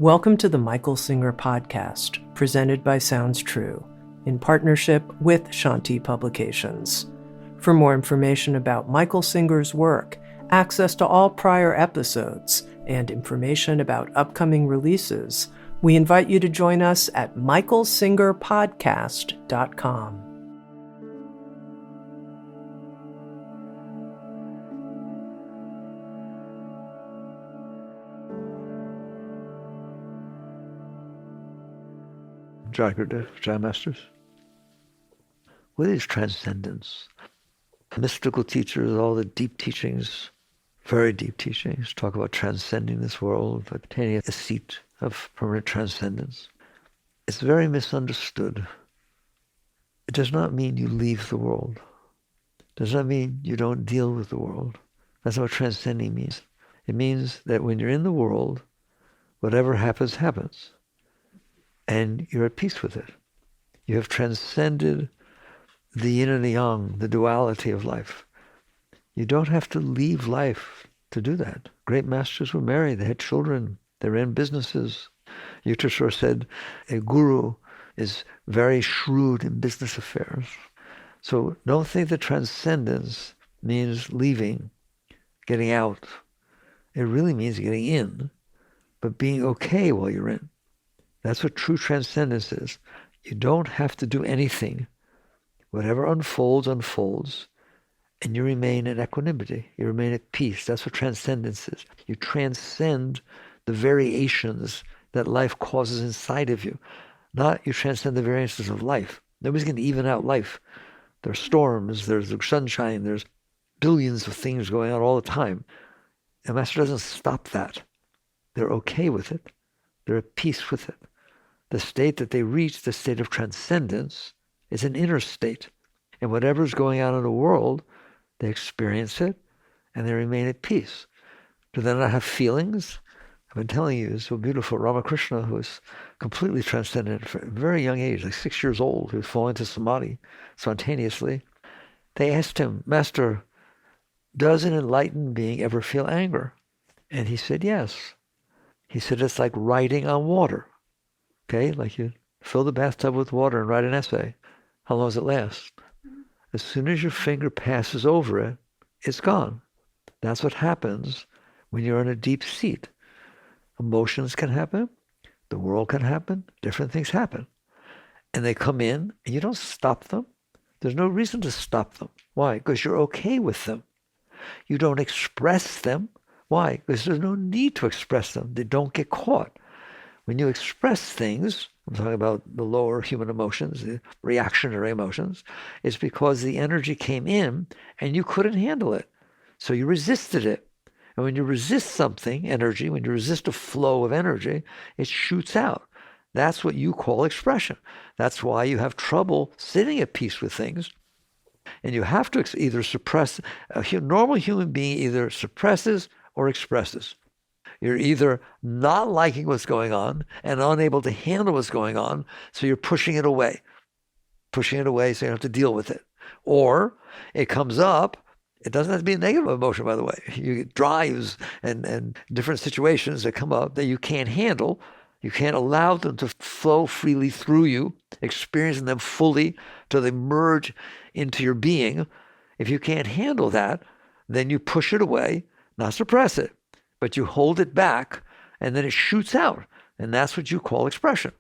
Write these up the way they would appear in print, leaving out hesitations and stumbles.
Welcome to the Michael Singer podcast, presented by Sounds True, in partnership with Shanti Publications. For more information about Michael Singer's work, access to all prior episodes, and information about upcoming releases, we invite you to join us at michaelsingerpodcast.com. Jai Masters. What is transcendence? Mystical teachers, all the deep teachings, very deep teachings, talk about transcending this world, attaining a seat of permanent transcendence. It's very misunderstood. It does not mean you leave the world. It does not mean you don't deal with the world. That's not what transcending means. It means that when you're in the world, whatever happens, happens. And you're at peace with it. You have transcended the yin and the yang, the duality of life. You don't have to leave life to do that. Great masters were married, they had children, they ran businesses. Yukteswar said a guru is very shrewd in business affairs. So don't think that transcendence means leaving, getting out. It really means getting in, but being okay while you're in. That's what true transcendence is. You don't have to do anything. Whatever unfolds, unfolds. And you remain in equanimity. You remain at peace. That's what transcendence is. You transcend the variations that life causes inside of you. Not you transcend the variances of life. Nobody's going to even out life. There's storms, there's sunshine, there's billions of things going on all the time. The Master doesn't stop that. They're okay with it. They're at peace with it. The state that they reach, the state of transcendence, is an inner state. And whatever's going on in the world, they experience it and they remain at peace. Do they not have feelings? I've been telling you, it's so beautiful. Ramakrishna, who was completely transcendent at a very young age, like 6 years old, he was falling into samadhi spontaneously. They asked him, Master, does an enlightened being ever feel anger? And he said, yes. He said, it's like riding on water. Okay, like you fill the bathtub with water and write an essay. How long does it last? As soon as your finger passes over it, it's gone. That's what happens when you're in a deep seat. Emotions can happen. The world can happen. Different things happen. And they come in, and you don't stop them. There's no reason to stop them. Why? Because you're okay with them. You don't express them. Why? Because there's no need to express them. They don't get caught. When you express things, I'm talking about the lower human emotions, the reactionary emotions, it's because the energy came in and you couldn't handle it. So you resisted it. And when you resist something, energy, when you resist a flow of energy, it shoots out. That's what you call expression. That's why you have trouble sitting at peace with things. And you have to either suppress, a normal human being either suppresses or expresses. You're either not liking what's going on and unable to handle what's going on, so you're pushing it away so you don't have to deal with it. Or it comes up. It doesn't have to be a negative emotion, by the way. You get drives and different situations that come up that you can't handle. You can't allow them to flow freely through you, experiencing them fully till they merge into your being. If you can't handle that, then you push it away, not suppress it. But you hold it back, and then it shoots out. And that's what you call expression.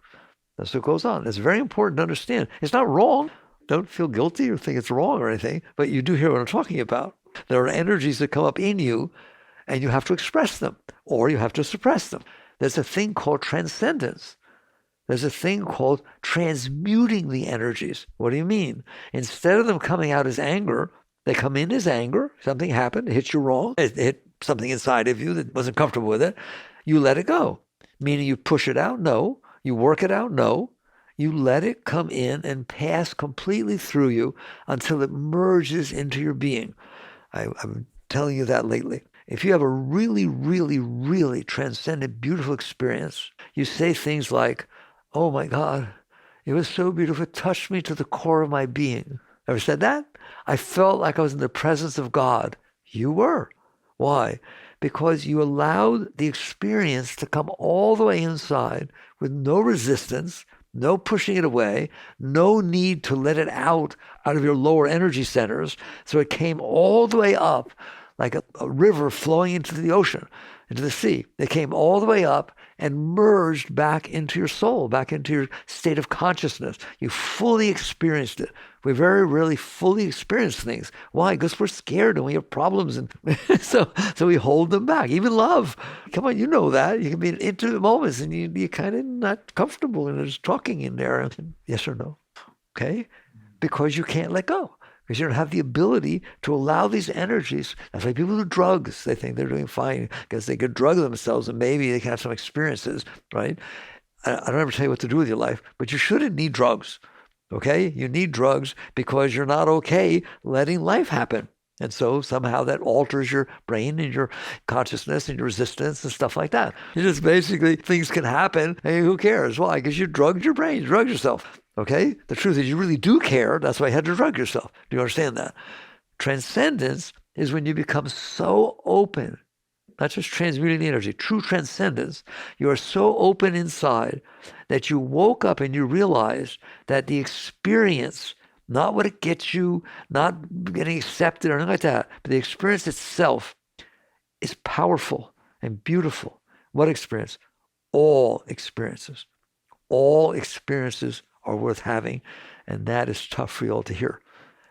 That's what goes on. It's very important to understand. It's not wrong. Don't feel guilty or think it's wrong or anything, but you do hear what I'm talking about. There are energies that come up in you, and you have to express them, or you have to suppress them. There's a thing called transcendence. There's a thing called transmuting the energies. What do you mean? Instead of them coming out as anger, they come in as anger. Something happened. It hit you wrong. It hit something inside of you that wasn't comfortable with it. You let it go. Meaning you push it out? No. You work it out? No. You let it come in and pass completely through you until it merges into your being. I'm telling you that lately. If you have a really, really, really transcendent, beautiful experience, you say things like, oh my God, it was so beautiful. It touched me to the core of my being. Ever said that? I felt like I was in the presence of God. You were. Why? Because you allowed the experience to come all the way inside with no resistance, no pushing it away, no need to let it out of your lower energy centers. So it came all the way up like a river flowing into the ocean, into the sea. It came all the way up and merged back into your soul, back into your state of consciousness. You fully experienced it. We very rarely fully experience things. Why? Because we're scared and we have problems, and so we hold them back. Even love. Come on, you know that. You can be in intimate moments and you're kind of not comfortable and there's talking in there. Yes or no? Okay? Because you can't let go. Because you don't have the ability to allow these energies. That's why people do drugs. They think they're doing fine because they could drug themselves and maybe they can have some experiences, right? I don't ever tell you what to do with your life, but you shouldn't need drugs, okay? You need drugs because you're not okay letting life happen. And so somehow that alters your brain and your consciousness and your resistance and stuff like that. You just basically, things can happen and who cares? Why? Because you drugged your brain, you drugged yourself. Okay? The truth is you really do care. That's why you had to drug yourself. Do you understand that? Transcendence is when you become so open, not just transmuting the energy, true transcendence. You are so open inside that you woke up and you realized that the experience, not what it gets you, not getting accepted or anything like that, but the experience itself is powerful and beautiful. What experience? All experiences. All experiences are worth having, and that is tough for you all to hear.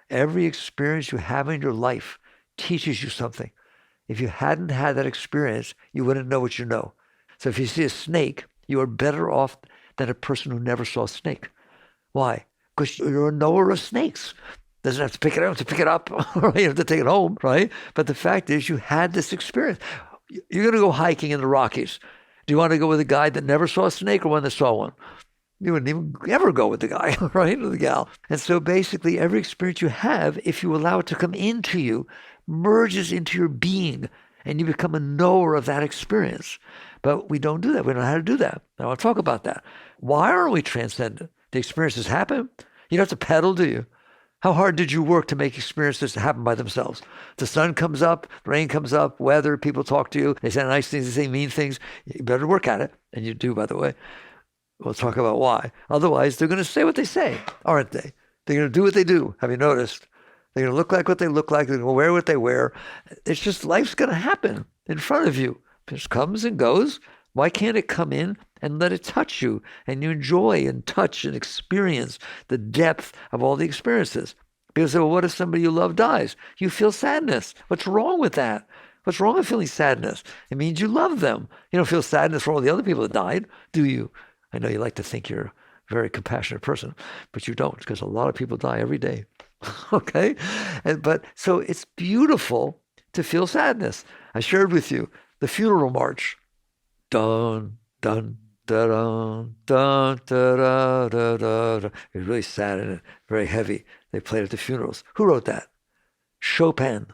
Every experience you have in your life teaches you something. If you hadn't had that experience, you wouldn't know what you know. So if you see a snake, you are better off than a person who never saw a snake. Why? Because you're a knower of snakes. Doesn't have to pick it up, right? You have to take it home, right? But the fact is you had this experience. You're going to go hiking in the Rockies. Do you want to go with a guy that never saw a snake or one that saw one? You wouldn't even ever go with the guy, right? Or the gal. And so basically every experience you have, if you allow it to come into you, merges into your being and you become a knower of that experience. But we don't do that. We don't know how to do that. I want to talk about that. Why aren't we transcendent? The experiences happen. You don't have to pedal, do you? How hard did you work to make experiences happen by themselves? The sun comes up, rain comes up, weather, people talk to you, they say nice things, they say mean things. You better work at it. And you do, by the way. We'll talk about why. Otherwise, they're going to say what they say, aren't they? They're going to do what they do. Have you noticed? They're going to look like what they look like. They're going to wear what they wear. It's just life's going to happen in front of you. It just comes and goes. Why can't it come in and let it touch you and you enjoy and touch and experience the depth of all the experiences? People say, well, what if somebody you love dies? You feel sadness. What's wrong with that? What's wrong with feeling sadness? It means you love them. You don't feel sadness for all the other people that died, do you? I know you like to think you're a very compassionate person, but you don't, because a lot of people die every day. Okay? But so it's beautiful to feel sadness. I shared with you the funeral march. Dun, dun, da, dun, dun, da, da, da, da, da. It was really sad and very heavy. They played at the funerals. Who wrote that? Chopin.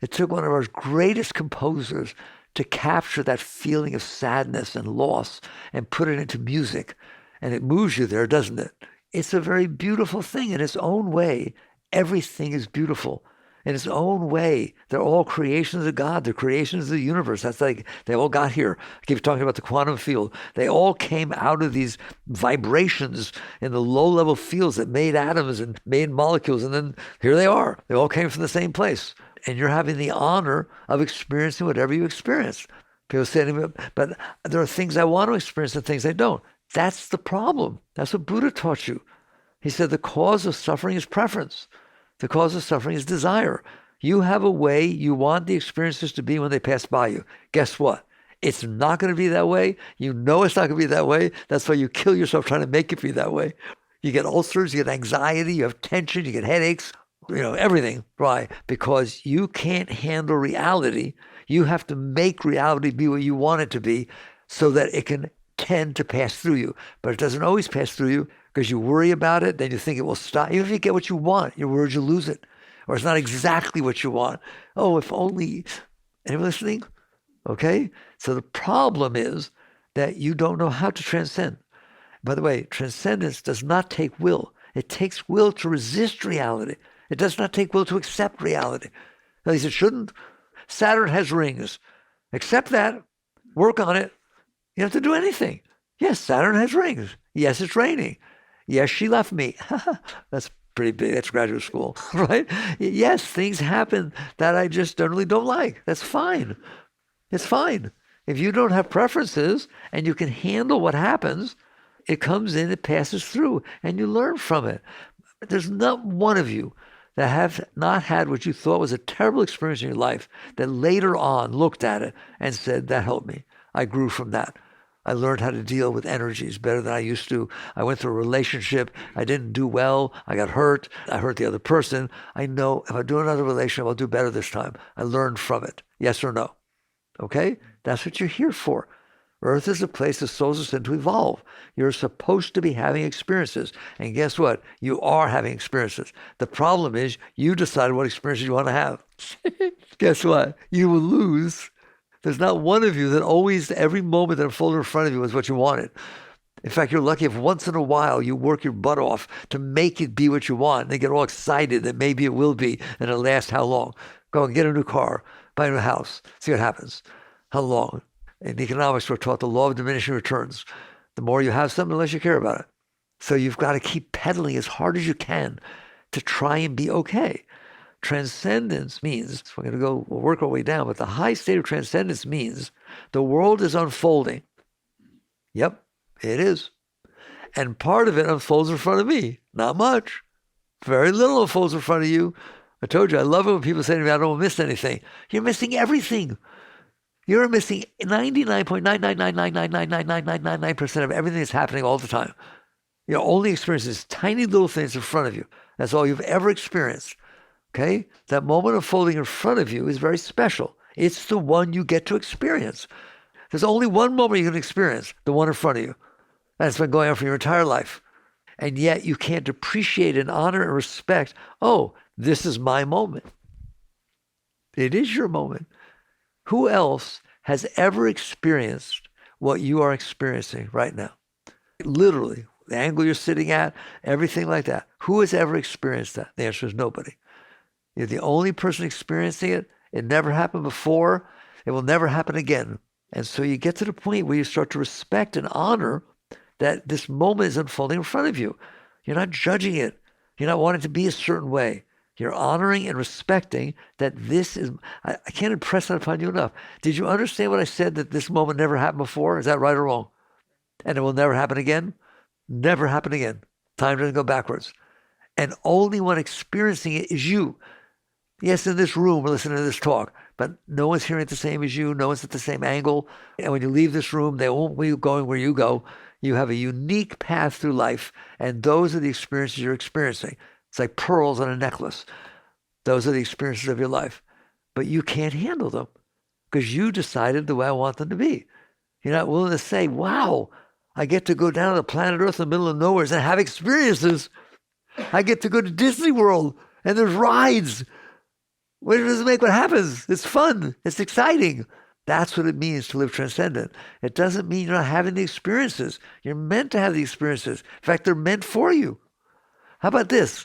It took one of our greatest composers to capture that feeling of sadness and loss and put it into music. And it moves you there, doesn't it? It's a very beautiful thing in its own way. Everything is beautiful in its own way. They're all creations of God. They're creations of the universe. That's like they all got here. I keep talking about the quantum field. They all came out of these vibrations in the low-level fields that made atoms and made molecules. And then here they are. They all came from the same place. And you're having the honor of experiencing whatever you experience. People say to me, but there are things I want to experience and things I don't. That's the problem. That's what Buddha taught you. He said the cause of suffering is preference. The cause of suffering is desire. You have a way you want the experiences to be when they pass by you. Guess what? It's not going to be that way. You know it's not going to be that way. That's why you kill yourself trying to make it be that way. You get ulcers, you get anxiety, you have tension, you get headaches. Everything. Why? Because you can't handle reality. You have to make reality be what you want it to be so that it can tend to pass through you. But it doesn't always pass through you because you worry about it. Then you think it will stop. Even if you get what you want, you're worried you'll lose it. Or it's not exactly what you want. Oh, if only. Anyone listening? Okay? So the problem is that you don't know how to transcend. By the way, transcendence does not take will. It takes will to resist reality. It does not take will to accept reality. At least it shouldn't. Saturn has rings. Accept that. Work on it. You don't have to do anything. Yes, Saturn has rings. Yes, it's raining. Yes, she left me. That's pretty big. That's graduate school, right? Yes, things happen that I just generally don't like. That's fine. It's fine. If you don't have preferences and you can handle what happens, it comes in, it passes through, and you learn from it. There's not one of you that have not had what you thought was a terrible experience in your life that later on looked at it and said, that helped me. I grew from that. I learned how to deal with energies better than I used to. I went through a relationship. I didn't do well. I got hurt. I hurt the other person. I know if I do another relationship, I'll do better this time. I learned from it. Yes or no? Okay? That's what you're here for. Earth is a place that souls are sent to evolve. You're supposed to be having experiences. And guess what? You are having experiences. The problem is you decide what experiences you want to have. Guess what? You will lose. There's not one of you that always, every moment that unfolded in front of you is what you wanted. In fact, you're lucky if once in a while you work your butt off to make it be what you want. And they get all excited that maybe it will be, and it'll last how long? Go and get a new car, buy a new house, see what happens. How long? In economics, we're taught the law of diminishing returns. The more you have something, the less you care about it. So you've got to keep pedaling as hard as you can to try and be okay. Transcendence means, we'll work our way down, but the high state of transcendence means the world is unfolding. Yep, it is. And part of it unfolds in front of me. Not much. Very little unfolds in front of you. I told you, I love it when people say to me, I don't miss anything. You're missing everything. You're missing 99.999999999% of everything that's happening all the time. You're only experiencing these tiny little things in front of you. That's all you've ever experienced. Okay? That moment unfolding in front of you is very special. It's the one you get to experience. There's only one moment you can experience, the one in front of you. That's been going on for your entire life. And yet you can't appreciate and honor and respect, oh, this is my moment. It is your moment. Who else has ever experienced what you are experiencing right now? Literally, the angle you're sitting at, everything like that. Who has ever experienced that? The answer is nobody. You're the only person experiencing it. It never happened before. It will never happen again. And so you get to the point where you start to respect and honor that this moment is unfolding in front of you. You're not judging it. You're not wanting to be a certain way. You're honoring and respecting that this is, I can't impress that upon you enough. Did you understand what I said, that this moment never happened before? Is that right or wrong? And it will never happen again? Never happen again. Time doesn't go backwards. And only one experiencing it is you. Yes, in this room, we're listening to this talk, but no one's hearing it the same as you. No one's at the same angle. And when you leave this room, they won't be going where you go. You have a unique path through life, and those are the experiences you're experiencing. It's like pearls on a necklace. Those are the experiences of your life. But you can't handle them because you decided the way I want them to be. You're not willing to say, wow, I get to go down to the planet Earth in the middle of nowhere and have experiences. I get to go to Disney World and there's rides. What does it make? What happens? It's fun. It's exciting. That's what it means to live transcendent. It doesn't mean you're not having the experiences. You're meant to have the experiences. In fact, they're meant for you. How about this?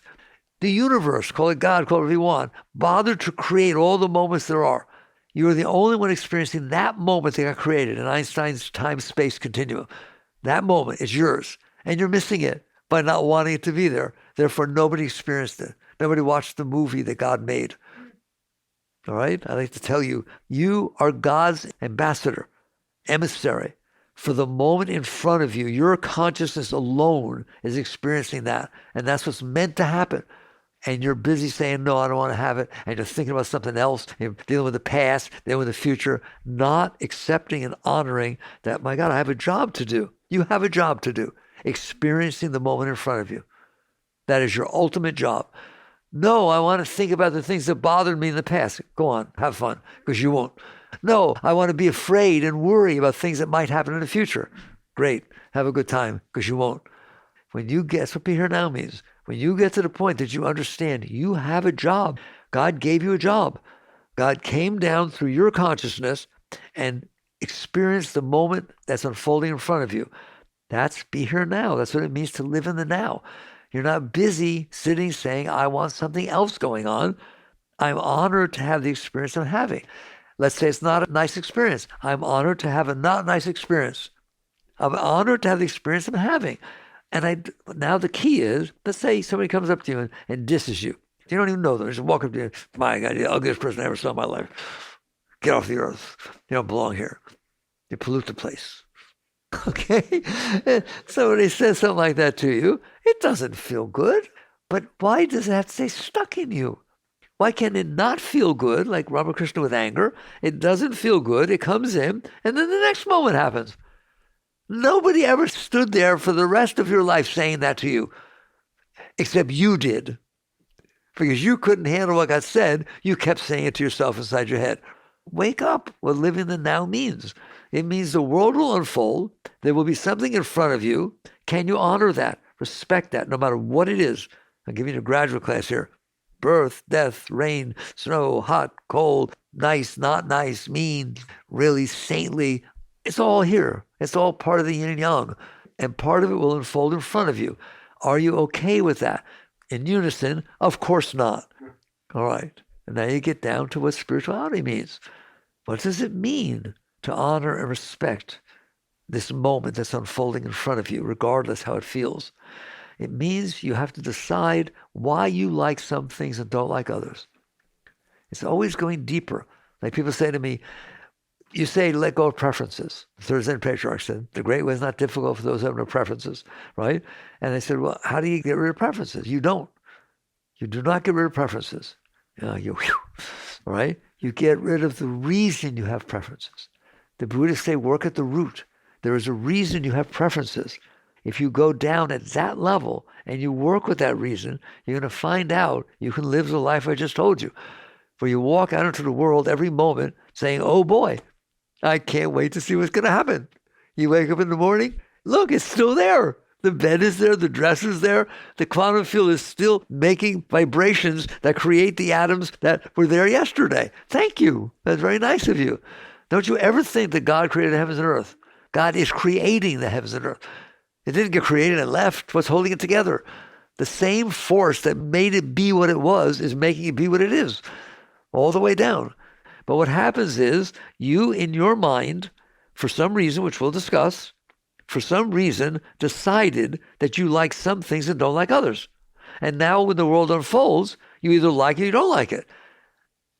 The universe, call it God, call it whatever you want, bothered to create all the moments there are. You are the only one experiencing that moment that got created in Einstein's time-space continuum. That moment is yours, and you're missing it by not wanting it to be there. Therefore, nobody experienced it. Nobody watched the movie that God made. All right? I'd like to tell you, you are God's ambassador, emissary. For the moment in front of you, your consciousness alone is experiencing that. And that's what's meant to happen. And you're busy saying, no, I don't want to have it. And you're thinking about something else. You're dealing with the past, dealing with the future, not accepting and honoring that, my God, I have a job to do. You have a job to do. Experiencing the moment in front of you. That is your ultimate job. No, I want to think about the things that bothered me in the past. Go on, have fun, because you won't. No, I want to be afraid and worry about things that might happen in the future. Great, have a good time, because you won't. When you get, that's what be here now means. When you get to the point that you understand you have a job, God gave you a job. God came down through your consciousness and experienced the moment that's unfolding in front of you. That's be here now. That's what it means to live in the now. You're not busy sitting saying, I want something else going on. I'm honored to have the experience I'm having. Let's say it's not a nice experience. I'm honored to have a not nice experience. I'm honored to have the experience I'm having. And now the key is, let's say somebody comes up to you and disses you. You don't even know them. They just walk up to you. My God, you're the ugliest person I ever saw in my life. Get off the earth. You don't belong here. You pollute the place. Okay? Somebody says something like that to you. It doesn't feel good. But why does it have to stay stuck in you? Why can it not feel good, like Ramakrishna with anger? It doesn't feel good. It comes in, and then the next moment happens. Nobody ever stood there for the rest of your life saying that to you, except you did. Because you couldn't handle what got said, you kept saying it to yourself inside your head. Wake up what living the now means. It means the world will unfold. There will be something in front of you. Can you honor that? Respect that, no matter what it is. I'm giving you a graduate class here. Birth, death, rain, snow, hot, cold, nice, not nice, mean, really saintly. It's all here. It's all part of the yin and yang. And part of it will unfold in front of you. Are you okay with that? In unison? Of course not. All right. And now you get down to what spirituality means. What does it mean to honor and respect this moment that's unfolding in front of you, regardless how it feels? It means you have to decide why you like some things and don't like others. It's always going deeper. Like people say to me, you say let go of preferences. The third Zen patriarch said, the great way is not difficult for those who have no preferences, right? And they said, well, how do you get rid of preferences? You don't. You do not get rid of preferences. Right? You get rid of the reason you have preferences. The Buddhists say work at the root. There is a reason you have preferences. If you go down at that level and you work with that reason, you're going to find out you can live the life I just told you, where you walk out into the world every moment saying, oh boy, I can't wait to see what's going to happen. You wake up in the morning, look, it's still there. The bed is there, the dress is there, the quantum field is still making vibrations that create the atoms that were there yesterday. Thank you. That's very nice of you. Don't you ever think that God created the heavens and earth. God is creating the heavens and earth. It didn't get created and left. What's holding it together? The same force that made it be what it was is making it be what it is, all the way down. But what happens is you, in your mind, for some reason, which we'll discuss, for some reason decided that you like some things and don't like others. And now when the world unfolds, you either like it or you don't like it.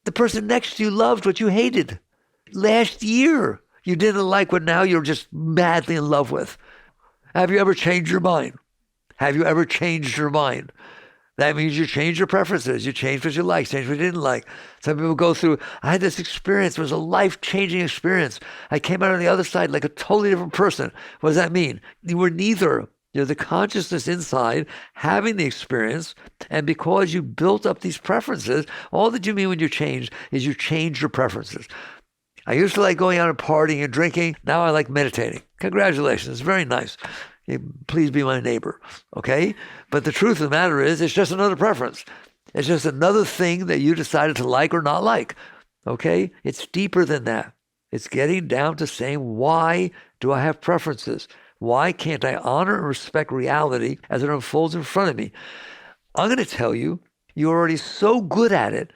The person next to you loved what you hated. Last year, you didn't like what now you're just madly in love with. Have you ever changed your mind? Have you ever changed your mind? That means you change your preferences. You change what you like, change what you didn't like. Some people go through, I had this experience. It was a life-changing experience. I came out on the other side like a totally different person. What does that mean? You were neither. You're the consciousness inside having the experience. And because you built up these preferences, all that you mean when you change is you change your preferences. I used to like going out and partying and drinking. Now I like meditating. Congratulations. It's very nice. Please be my neighbor. Okay? But the truth of the matter is it's just another preference. It's just another thing that you decided to like or not like. Okay? It's deeper than that. It's getting down to saying, why do I have preferences? Why can't I honor and respect reality as it unfolds in front of me? I'm going to tell you, you're already so good at it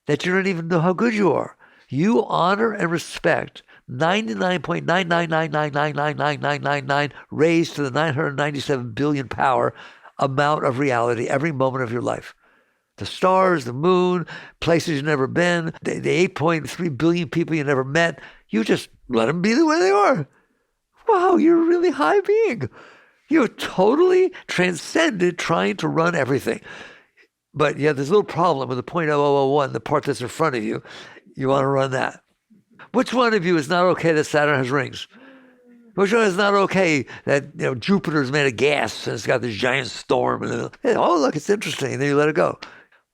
that you don't even know how good you are. You honor and respect 99.999999999 raised to the 997 billion power amount of reality every moment of your life. The stars, the moon, places you've never been, the 8.3 billion people you never met, you just let them be the way they are. Wow, you're a really high being. You're totally transcended trying to run everything. But you have this little problem with the 0.0001, the part that's in front of you. You want to run that. Which one of you is not okay that Saturn has rings? Which one is not okay that Jupiter is made of gas and it's got this giant storm? And oh, look, it's interesting. And then you let it go.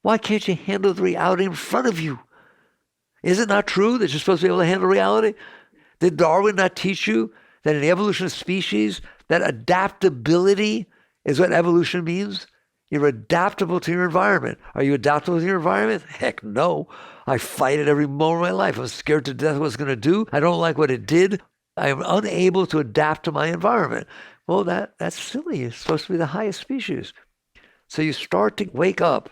Why can't you handle the reality in front of you? Is it not true that you're supposed to be able to handle reality? Did Darwin not teach you that in the evolution of species, that adaptability is what evolution means? You're adaptable to your environment. Are you adaptable to your environment? Heck no. I fight it every moment of my life. I'm scared to death what it's going to do. I don't like what it did. I am unable to adapt to my environment. Well, that's silly. It's supposed to be the highest species. So you start to wake up.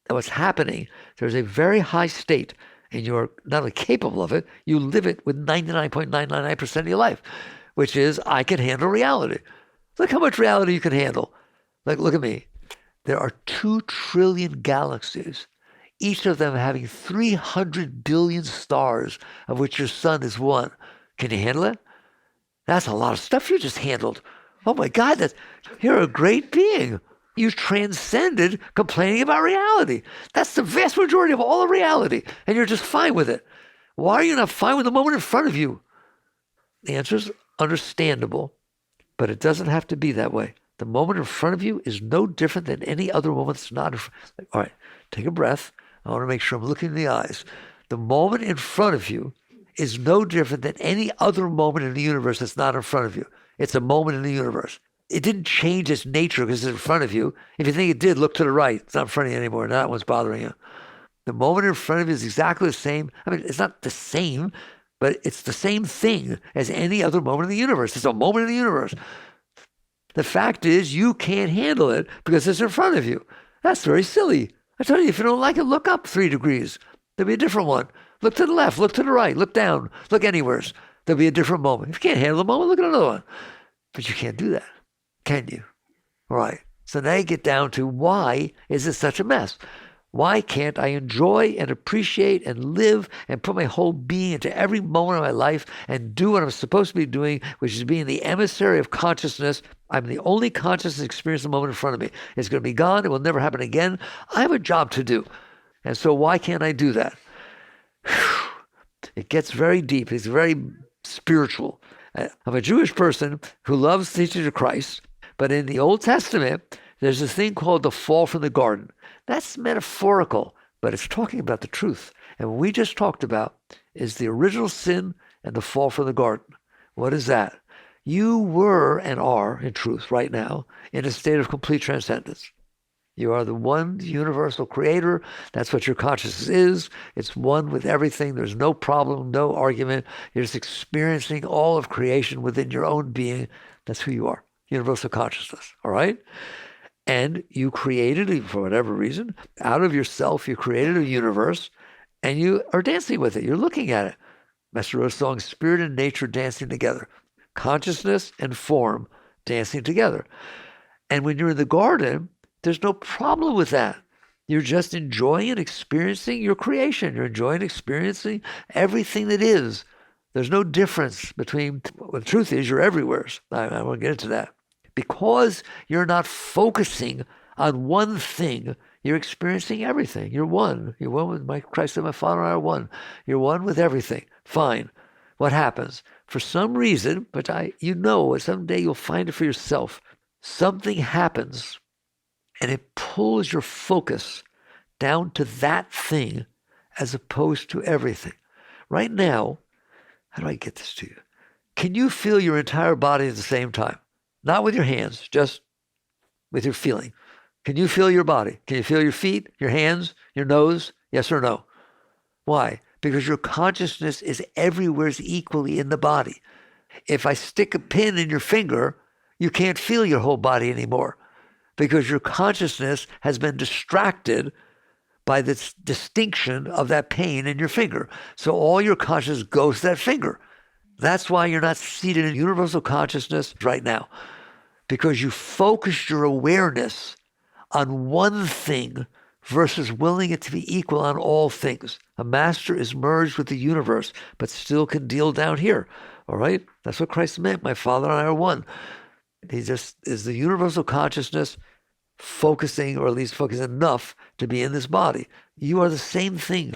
And what's happening, there's a very high state, And you're not only capable of it, you live it with 99.999% of your life, which is, I can handle reality. Look how much reality you can handle. Like, look at me. There are 2 trillion galaxies, each of them having 300 billion stars, of which your sun is one. Can you handle it? That's a lot of stuff you just handled. Oh my God, you're a great being. You transcended complaining about reality. That's the vast majority of all of reality, and you're just fine with it. Why are you not fine with the moment in front of you? The answer is understandable, but it doesn't have to be that way. The moment in front of you is no different than any other moment that's not in front. All right, take a breath. I want to make sure I'm looking in the eyes. The moment in front of you is no different than any other moment in the universe that's not in front of you. It's a moment in the universe. It didn't change its nature because it's in front of you. If you think it did, look to the right. It's not in front of you anymore. That one's bothering you. The moment in front of you is exactly the same. I mean, it's not the same, but it's the same thing as any other moment in the universe. It's a moment in the universe. The fact is, you can't handle it because it's in front of you. That's very silly. I tell you, if you don't like it, look up 3 degrees. There'll be a different one. Look to the left, look to the right, look down, look anywhere. There'll be a different moment. If you can't handle the moment, look at another one. But you can't do that, can you? All right. So now you get down to, why is it such a mess? Why can't I enjoy and appreciate and live and put my whole being into every moment of my life and do what I'm supposed to be doing, which is being the emissary of consciousness? I'm the only consciousness experience the moment in front of me. It's going to be gone. It will never happen again. I have a job to do. And so why can't I do that? It gets very deep. It's very spiritual. I'm a Jewish person who loves the teachings of Christ, but in the Old Testament, there's this thing called the fall from the garden. That's metaphorical, but it's talking about the truth. And what we just talked about is the original sin and the fall from the garden. What is that? You were and are, in truth, right now, in a state of complete transcendence. You are the one universal creator. That's what your consciousness is. It's one with everything. There's no problem, no argument. You're just experiencing all of creation within your own being. That's who you are, universal consciousness, all right? And you created, for whatever reason, out of yourself, you created a universe, and you are dancing with it. You're looking at it. Master wrote a song, Spirit and Nature Dancing Together. Consciousness and form dancing together. And when you're in the garden, there's no problem with that. You're just enjoying and experiencing your creation. You're enjoying and experiencing everything that is. There's no difference between, well, the truth is, you're everywhere. I won't get into that. Because you're not focusing on one thing, you're experiencing everything. You're one. You're one with my Christ and my Father and I are one. You're one with everything. Fine. What happens? For some reason, but someday you'll find it for yourself. Something happens and it pulls your focus down to that thing as opposed to everything. Right now, how do I get this to you? Can you feel your entire body at the same time? Not with your hands, just with your feeling. Can you feel your body? Can you feel your feet, your hands, your nose? Yes or no? Why? Because your consciousness is everywhere equally in the body. If I stick a pin in your finger, you can't feel your whole body anymore because your consciousness has been distracted by this distinction of that pain in your finger. So all your consciousness goes to that finger. That's why you're not seated in universal consciousness right now, because you focus your awareness on one thing versus willing it to be equal on all things. A master is merged with the universe, but still can deal down here. All right? That's what Christ meant. My Father and I are one. He just is the universal consciousness focusing, or at least focusing enough to be in this body. You are the same thing.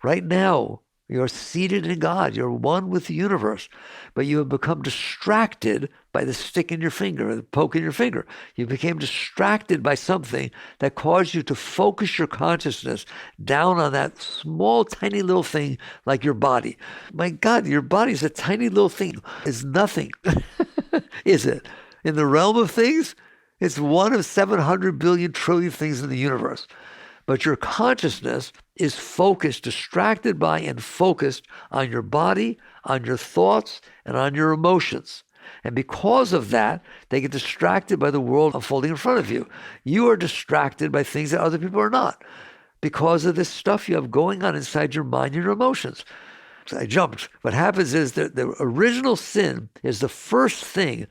Right now, you're seated in God. You're one with the universe. But you have become distracted by the stick in your finger, or the poke in your finger. You became distracted by something that caused you to focus your consciousness down on that small, tiny little thing like your body. My God, your body is a tiny little thing. It's nothing, is it? In the realm of things, it's one of 700 billion trillion things in the universe. But your consciousness is focused, distracted by and focused on your body, on your thoughts, and on your emotions. And because of that, they get distracted by the world unfolding in front of you. You are distracted by things that other people are not. because of this stuff you have going on inside your mind and your emotions. So I jumped. What happens is that the original sin is the first thing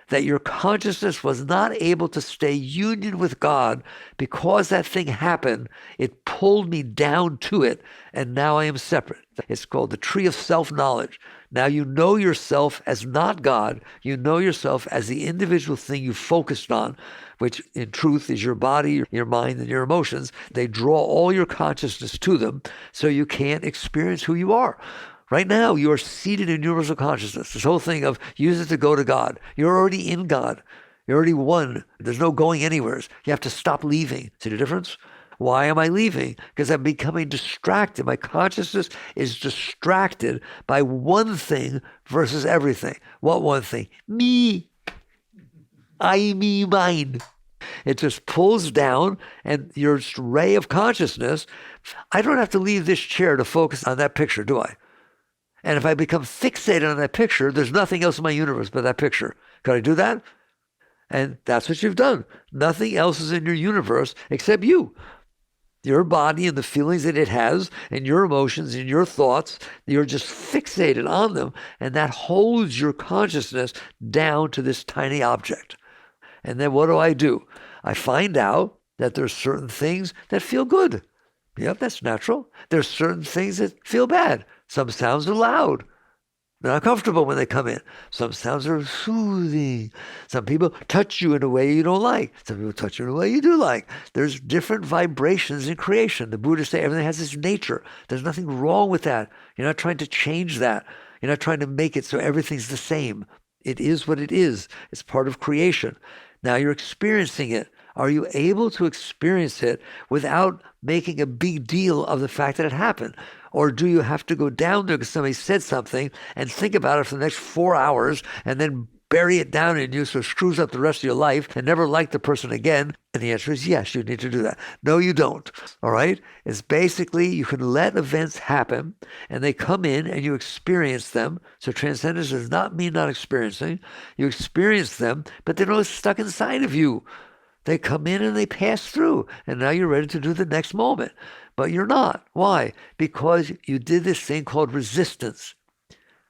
that your consciousness was not able to stay union with God. Because that thing happened, it pulled me down to it, and now I am separate. It's called the tree of self-knowledge. Now you know yourself as not God. You know yourself as the individual thing you focused on, which in truth is your body, your mind, and your emotions. They draw all your consciousness to them, so you can't experience who you are. Right now, you are seated in universal consciousness. This whole thing of use it to go to God. You're already in God. You're already one. There's no going anywhere. You have to stop leaving. See the difference? Why am I leaving? Because I'm becoming distracted. My consciousness is distracted by one thing versus everything. What one thing? Me. I, me, mine. It just pulls down, and your ray of consciousness, I don't have to leave this chair to focus on that picture, do I? And if I become fixated on that picture, there's nothing else in my universe but that picture. Can I do that? And that's what you've done. Nothing else is in your universe except you. Your body and the feelings that it has and your emotions and your thoughts, you're just fixated on them. And that holds your consciousness down to this tiny object. And then what do? I find out that there's certain things that feel good. Yep, that's natural. There's certain things that feel bad. Some sounds are loud. They're uncomfortable when they come in. Some sounds are soothing. Some people touch you in a way you don't like. Some people touch you in a way you do like. There's different vibrations in creation. The Buddhists say everything has its nature. There's nothing wrong with that. You're not trying to change that. You're not trying to make it so everything's the same. It is what it is. It's part of creation. Now you're experiencing it. Are you able to experience it without making a big deal of the fact that it happened? Or do you have to go down there because somebody said something and think about it for the next 4 hours and then bury it down in you so it screws up the rest of your life and never like the person again? And the answer is yes, you need to do that. No, you don't. All right? It's basically you can let events happen and they come in and you experience them. So transcendence does not mean not experiencing. You experience them, but they're not stuck inside of you. They come in and they pass through, and now you're ready to do the next moment. But you're not. Why? Because you did this thing called resistance.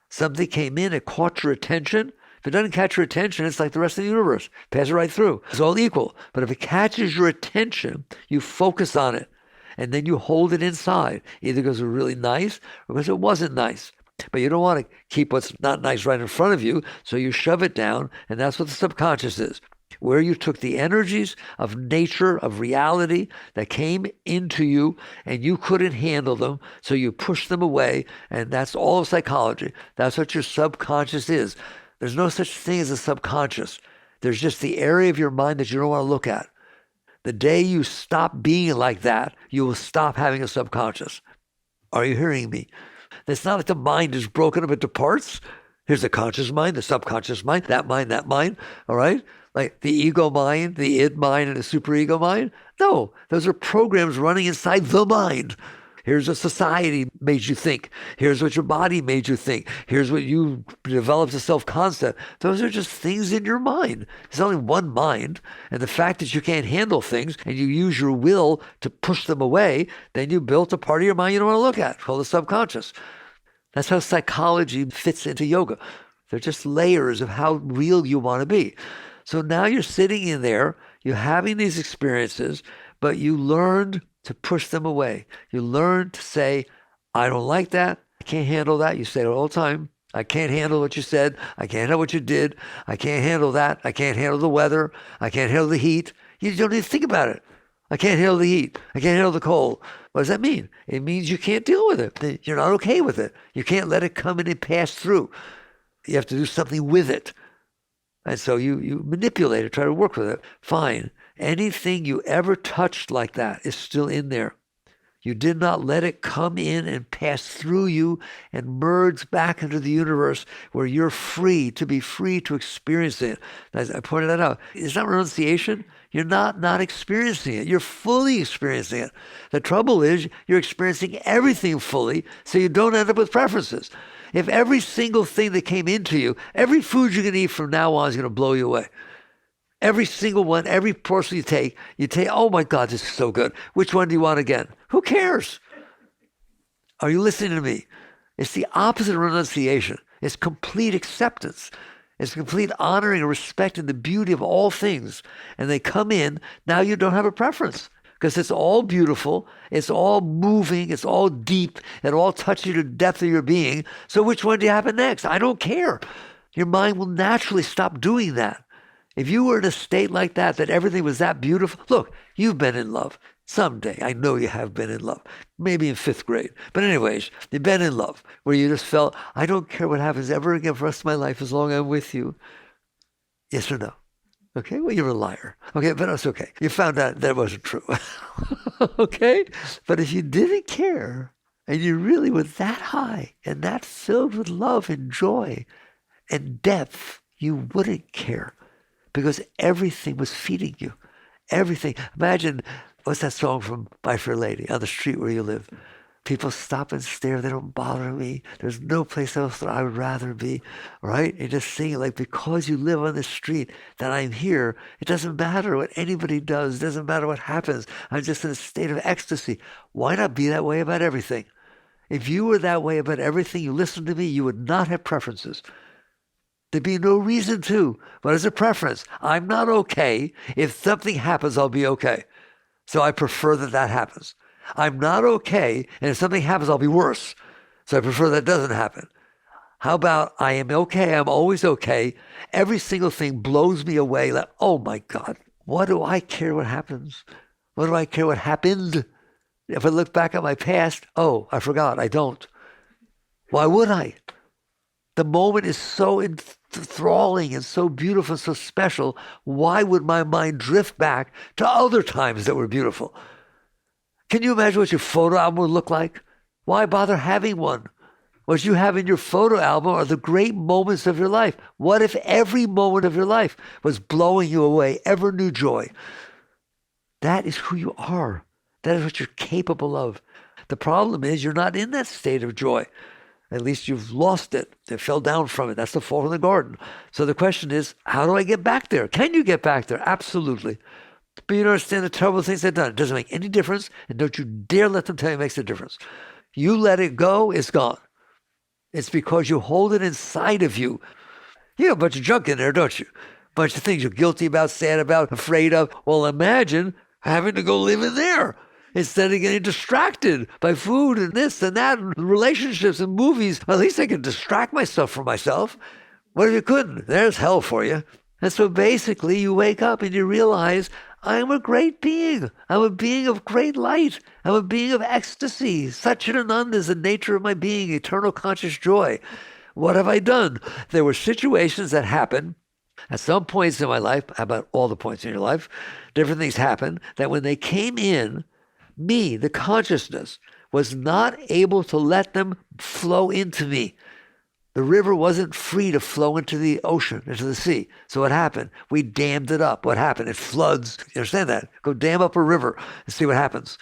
Something came in, it caught your attention. If it doesn't catch your attention, it's like the rest of the universe. Pass it right through. It's all equal. But if it catches your attention, you focus on it, and then you hold it inside, either because it was really nice or because it wasn't nice. But you don't want to keep what's not nice right in front of you, so you shove it down, and that's what the subconscious is. Where you took the energies of nature, of reality that came into you and you couldn't handle them, so you pushed them away, and that's all of psychology. That's what your subconscious is. There's no such thing as a subconscious. There's just the area of your mind that you don't want to look at. The day you stop being like that, you will stop having a subconscious. Are you hearing me? It's not like the mind is broken up into parts. Here's the conscious mind, the subconscious mind, that mind, all right? Like the ego mind, the id mind, and the superego mind? No, those are programs running inside the mind. Here's what society made you think. Here's what your body made you think. Here's what you developed a self-concept. Those are just things in your mind. There's only one mind. And the fact that you can't handle things and you use your will to push them away, then you built a part of your mind you don't want to look at, called the subconscious. That's how psychology fits into yoga. They're just layers of how real you want to be. So now you're sitting in there, you're having these experiences, but you learned to push them away. You learned to say, I don't like that. I can't handle that. You say it all the time. I can't handle what you said. I can't handle what you did. I can't handle that. I can't handle the weather. I can't handle the heat. You don't even think about it. I can't handle the heat. I can't handle the cold. What does that mean? It means you can't deal with it. You're not okay with it. You can't let it come in and pass through. You have to do something with it. And so you manipulate it, try to work with it. Fine. Anything you ever touched like that is still in there. You did not let it come in and pass through you and merge back into the universe where you're free to experience it. As I pointed that out. It's not renunciation. You're not experiencing it. You're fully experiencing it. The trouble is you're experiencing everything fully, so you don't end up with preferences. If every single thing that came into you, every food you're going to eat from now on is going to blow you away. Every single one, every portion you take, oh my God, this is so good. Which one do you want again? Who cares? Are you listening to me? It's the opposite of renunciation. It's complete acceptance. It's complete honoring and respecting the beauty of all things. And they come in, now you don't have a preference because it's all beautiful, it's all moving, it's all deep, it all touches you to the depth of your being. So which one do you have next? I don't care. Your mind will naturally stop doing that. If you were in a state like that everything was that beautiful, look, you've been in love. Someday, I know you have been in love, maybe in 5th grade. But anyways, you've been in love where you just felt, I don't care what happens ever again for the rest of my life as long as I'm with you. Yes or no? Okay, well, you're a liar. Okay, but it's okay. You found out that wasn't true. Okay? But if you didn't care and you really were that high and that filled with love and joy and depth, you wouldn't care because everything was feeding you. Everything. Imagine, what's that song from My Fair Lady, On the Street Where You Live? People stop and stare. They don't bother me. There's no place else that I would rather be, right? And just sing it like, because you live on the street that I'm here, it doesn't matter what anybody does. It doesn't matter what happens. I'm just in a state of ecstasy. Why not be that way about everything? If you were that way about everything, you listened to me, you would not have preferences. There'd be no reason to. But as a preference, I'm not okay. If something happens, I'll be okay. So I prefer that happens. I'm not okay, and if something happens, I'll be worse. So I prefer that doesn't happen. How about I am okay, I'm always okay. Every single thing blows me away. Like, oh my God, what do I care what happens? What do I care what happened? If I look back at my past, oh, I forgot, I don't. Why would I? The moment is so enthralling and so beautiful and so special. Why would my mind drift back to other times that were beautiful? Can you imagine what your photo album would look like? Why bother having one? What you have in your photo album are the great moments of your life. What if every moment of your life was blowing you away, ever new joy? That is who you are. That is what you're capable of. The problem is you're not in that state of joy. At least you've lost it. It fell down from it. That's the fall in the garden. So the question is, how do I get back there? Can you get back there? Absolutely. But you don't understand the terrible things they've done. It doesn't make any difference, and don't you dare let them tell you it makes a difference. You let it go, it's gone. It's because you hold it inside of you. You have a bunch of junk in there, don't you? A bunch of things you're guilty about, sad about, afraid of. Well, imagine having to go live in there instead of getting distracted by food and this and that and relationships and movies. At least I can distract myself from myself. What if you couldn't? There's hell for you. And so basically you wake up and you realize, I'm a great being. I'm a being of great light. I'm a being of ecstasy. Satchidananda is the nature of my being, eternal conscious joy. What have I done? There were situations that happened at some points in my life, about all the points in your life, different things happened, that when they came in, me, the consciousness, was not able to let them flow into me. The river wasn't free to flow into the ocean, into the sea. So what happened? We dammed it up. What happened? It floods. You understand that? Go dam up a river and see what happens.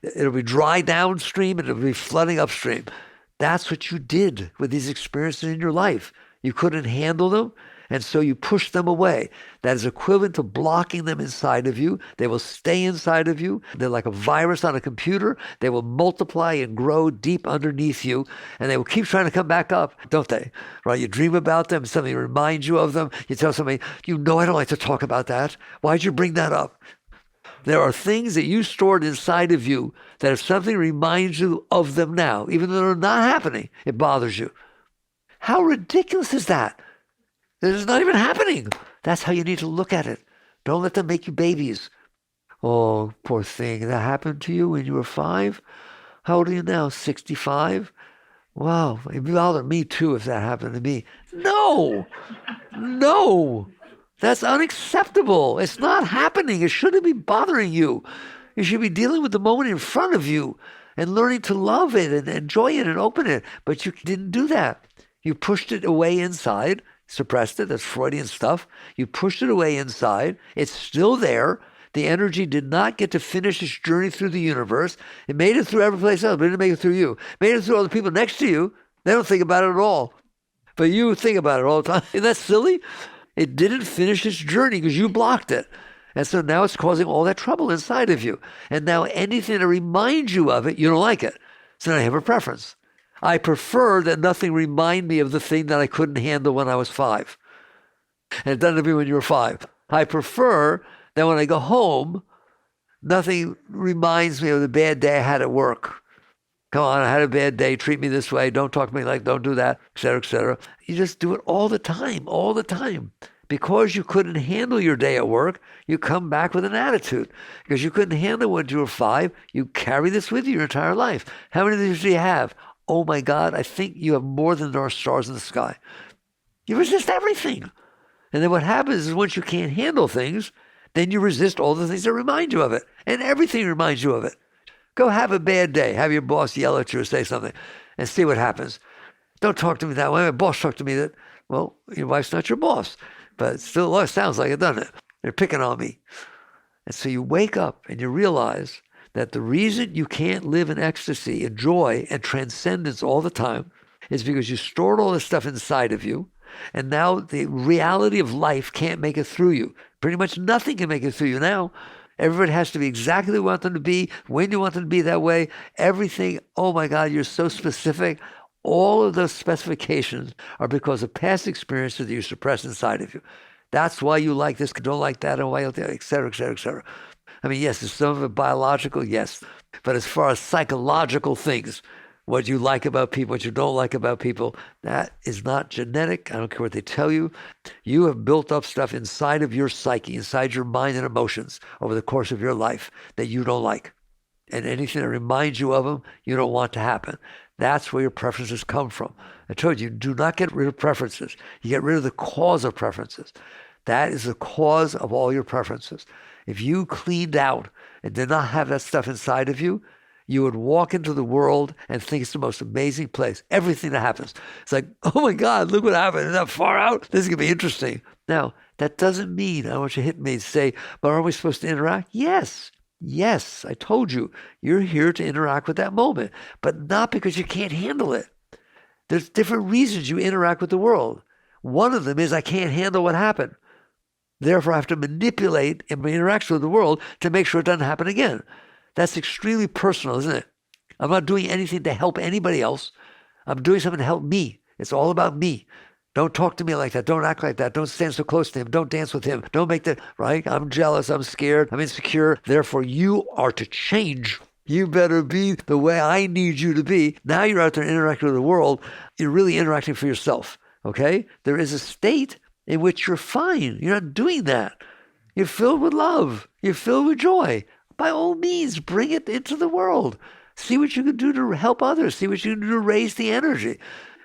It'll be dry downstream and it'll be flooding upstream. That's what you did with these experiences in your life. You couldn't handle them, and so you pushed them away. That is equivalent to blocking them inside of you. They will stay inside of you. They're like a virus on a computer. They will multiply and grow deep underneath you, and they will keep trying to come back up, don't they? Right? You dream about them, something reminds you of them. You tell somebody, I don't like to talk about that. Why'd you bring that up? There are things that you stored inside of you that if something reminds you of them now, even though they're not happening, it bothers you. How ridiculous is that? It's not even happening. That's how you need to look at it. Don't let them make you babies. Oh, poor thing. That happened to you when you were 5? How old are you now? 65? Wow. It'd bother me too if that happened to me. No. That's unacceptable. It's not happening. It shouldn't be bothering you. You should be dealing with the moment in front of you and learning to love it and enjoy it and open it. But you didn't do that. You pushed it away inside. Suppressed it. That's Freudian stuff. You pushed it away inside. It's still there. The energy did not get to finish its journey through the universe. It made it through every place else, but it didn't make it through you. It made it through all the people next to you. They don't think about it at all. But you think about it all the time. Isn't that silly? It didn't finish its journey because you blocked it. And so now it's causing all that trouble inside of you. And now anything that reminds you of it, you don't like it. So now you have a preference. I prefer that nothing remind me of the thing that I couldn't handle when I was 5. And it doesn't mean when you were 5. I prefer that when I go home, nothing reminds me of the bad day I had at work. Come on, I had a bad day. Treat me this way. Don't talk to me like, don't do that, et cetera, et cetera. You just do it all the time. Because you couldn't handle your day at work, you come back with an attitude. Because you couldn't handle when you were 5, you carry this with you your entire life. How many of these do you have? Oh my God, I think you have more than there are stars in the sky. You resist everything. And then what happens is once you can't handle things, then you resist all the things that remind you of it. And everything reminds you of it. Go have a bad day. Have your boss yell at you or say something and see what happens. Don't talk to me that way. My boss talked to me that, well, your wife's not your boss. But it still sounds like it, doesn't it? They're picking on me. And so you wake up and you realize that the reason you can't live in ecstasy and joy and transcendence all the time is because you stored all this stuff inside of you. And now the reality of life can't make it through you. Pretty much nothing can make it through you now. Everybody has to be exactly who you want them to be, when you want them to be that way. Everything, oh my God, you're so specific. All of those specifications are because of past experiences that you suppress inside of you. That's why you like this, don't like that, and why you et cetera, et cetera, et cetera. I mean, yes, is some of it biological? Yes. But as far as psychological things, what you like about people, what you don't like about people, that is not genetic. I don't care what they tell you. You have built up stuff inside of your psyche, inside your mind and emotions over the course of your life that you don't like. And anything that reminds you of them, you don't want to happen. That's where your preferences come from. I told you, do not get rid of preferences. You get rid of the cause of preferences. That is the cause of all your preferences. If you cleaned out and did not have that stuff inside of you, you would walk into the world and think it's the most amazing place. Everything that happens. It's like, oh my God, look what happened. Isn't that far out? This is going to be interesting. Now, that doesn't mean, I want you to hit me and say, but are we supposed to interact? Yes. Yes, I told you, you're here to interact with that moment, but not because you can't handle it. There's different reasons you interact with the world. One of them is I can't handle what happened. Therefore, I have to manipulate in my interaction with the world to make sure it doesn't happen again. That's extremely personal, isn't it? I'm not doing anything to help anybody else. I'm doing something to help me. It's all about me. Don't talk to me like that. Don't act like that. Don't stand so close to him. Don't dance with him. Don't make that, right? I'm jealous. I'm scared. I'm insecure. Therefore, you are to change. You better be the way I need you to be. Now you're out there interacting with the world. You're really interacting for yourself, okay? There is a state in which you're fine. You're not doing that. You're filled with love. You're filled with joy. By all means, bring it into the world. See what you can do to help others. See what you can do to raise the energy.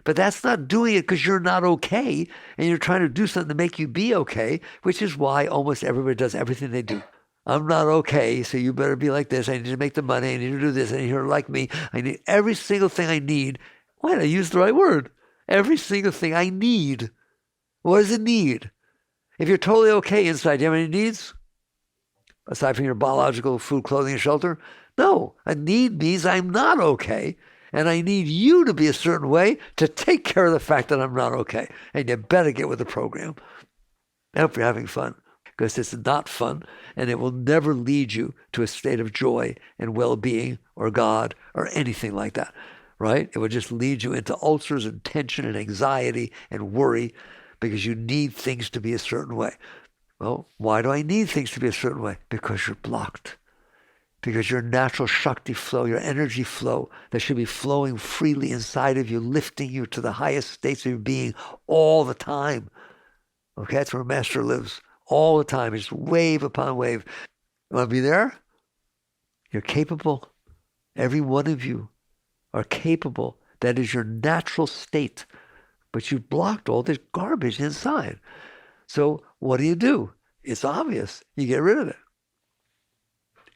But that's not doing it because you're not okay and you're trying to do something to make you be okay, which is why almost everybody does everything they do. I'm not okay, so you better be like this. I need to make the money. I need to do this. I need to like me. I need every single thing I need. Why did I use the right word? Every single thing I need. What does it need? If you're totally okay inside, do you have any needs? Aside from your biological food, clothing, and shelter? No. A need means I'm not okay. And I need you to be a certain way to take care of the fact that I'm not okay. And you better get with the program. I hope you're having fun, because it's not fun, and it will never lead you to a state of joy and well-being or God or anything like that, right? It will just lead you into ulcers and tension and anxiety and worry because you need things to be a certain way. Well, why do I need things to be a certain way? Because you're blocked. Because your natural Shakti flow, your energy flow that should be flowing freely inside of you, lifting you to the highest states of your being all the time. Okay, that's where Master lives. All the time, just wave upon wave. You want to be there? You're capable. Every one of you are capable. That is your natural state. But you've blocked all this garbage inside. So what do? It's obvious. You get rid of it.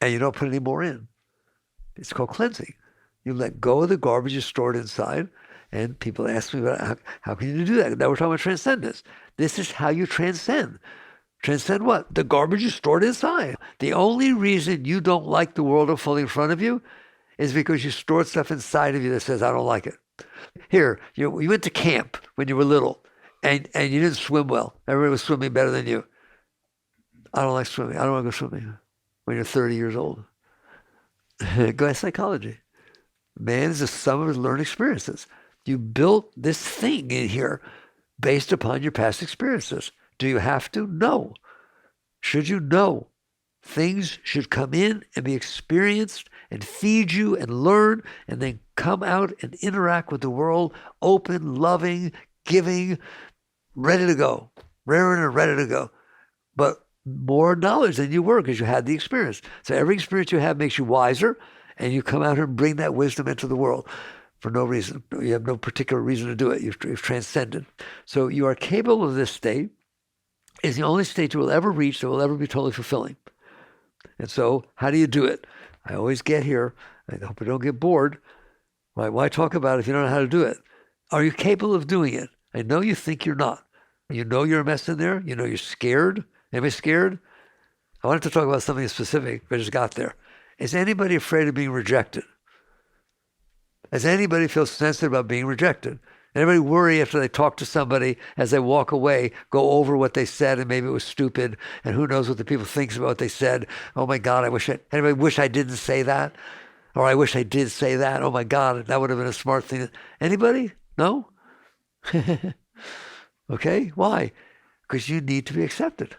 And you don't put any more in. It's called cleansing. You let go of the garbage you stored inside. And people ask me, about how can you do that? Now we're talking about transcendence. This is how you transcend. Transcend what? The garbage you stored inside. The only reason you don't like the world unfolding in front of you is because you stored stuff inside of you that says, I don't like it. Here, you went to camp when you were little, and you didn't swim well. Everybody was swimming better than you. I don't like swimming. I don't want to go swimming. When you're 30 years old. Go ask psychology. Man is the sum of his learned experiences. You built this thing in here based upon your past experiences. Do you have to? No. Should you? No. Things should come in and be experienced and feed you and learn and then come out and interact with the world, open, loving, giving, ready to go, raring and ready to go. But more knowledge than you were because you had the experience. So every experience you have makes you wiser, and you come out here and bring that wisdom into the world for no reason. You have no particular reason to do it. You've transcended. So you are capable of this state. It's the only state you will ever reach that will ever be totally fulfilling. And so how do you do it? I always get here. I hope I don't get bored. Why talk about it if you don't know how to do it? Are you capable of doing it? I know you think you're not. You know you're a mess in there. You know you're scared. Anybody scared? I wanted to talk about something specific, but I just got there. Is anybody afraid of being rejected? Does anybody feel sensitive about being rejected? Anybody worry after they talk to somebody as they walk away, go over what they said and maybe it was stupid and who knows what the people thinks about what they said? Oh my God, anybody wish I didn't say that? Or I wish I did say that. Oh my God, that would have been a smart thing. Anybody? No? Okay, why? Because you need to be accepted.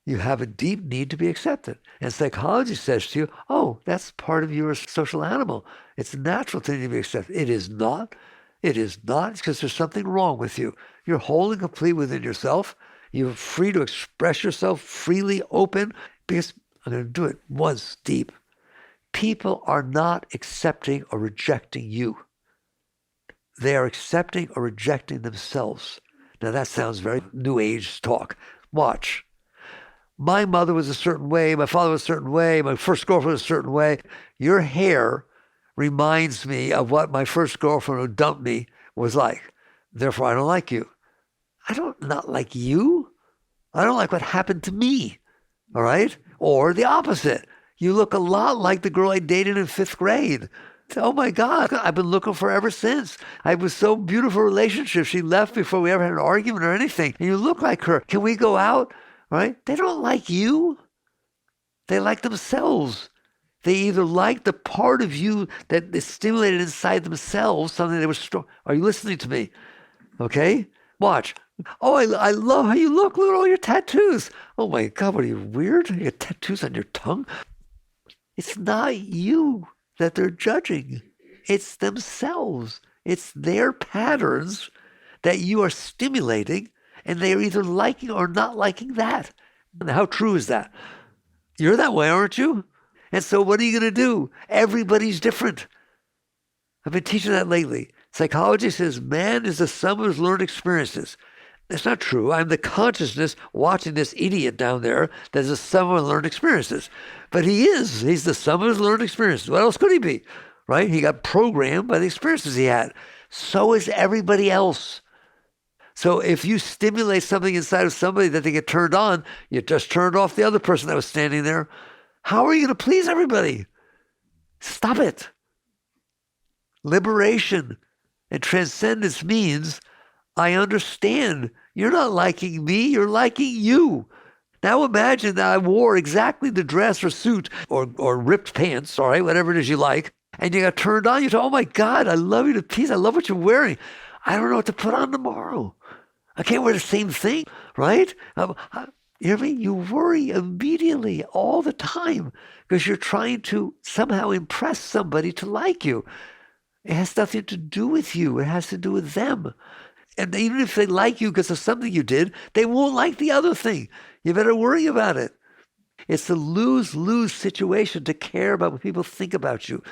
You have a deep need to be accepted. And psychology says to you, oh, that's part of your social animal. It's a natural thing to be accepted. It is not. It is not. It's because there's something wrong with you. You're whole and complete within yourself. You're free to express yourself freely, open, because I'm going to do it once deep. People are not accepting or rejecting you. They are accepting or rejecting themselves. Now that sounds very New Age talk. Watch. My mother was a certain way. My father was a certain way. My first girlfriend was a certain way. Your hair reminds me of what my first girlfriend who dumped me was like. Therefore, I don't like you. I don't not like you. I don't like what happened to me. All right? Or the opposite. You look a lot like the girl I dated in 5th grade. Oh my God, I've been looking for her ever since. I was so beautiful relationship. She left before we ever had an argument or anything. And you look like her. Can we go out? Right? They don't like you. They like themselves. They either like the part of you that is stimulated inside themselves, something they were strong. Are you listening to me? Okay? Watch. Oh, I love how you look. Look at all your tattoos. Oh my God, what are you, weird? You got tattoos on your tongue? It's not you that they're judging. It's themselves. It's their patterns that you are stimulating, and they are either liking or not liking that. And how true is that? You're that way, aren't you? And so what are you going to do? Everybody's different. I've been teaching that lately. Psychology says man is the sum of his learned experiences. That's not true. I'm the consciousness watching this idiot down there that is the sum of his learned experiences. But he is. He's the sum of his learned experiences. What else could he be? Right? He got programmed by the experiences he had. So is everybody else. So if you stimulate something inside of somebody that they get turned on, you just turned off the other person that was standing there. How are you going to please everybody? Stop it. Liberation and transcendence means I understand you're not liking me, you're liking you. Now imagine that I wore exactly the dress or suit or ripped pants, all right, whatever it is you like, and you got turned on. You say, oh my God, I love you to pieces. I love what you're wearing. I don't know what to put on tomorrow. I can't wear the same thing, right? You hear me? You worry immediately all the time because you're trying to somehow impress somebody to like you. It has nothing to do with you. It has to do with them. And even if they like you because of something you did, they won't like the other thing. You better worry about it. It's a lose-lose situation to care about what people think about you.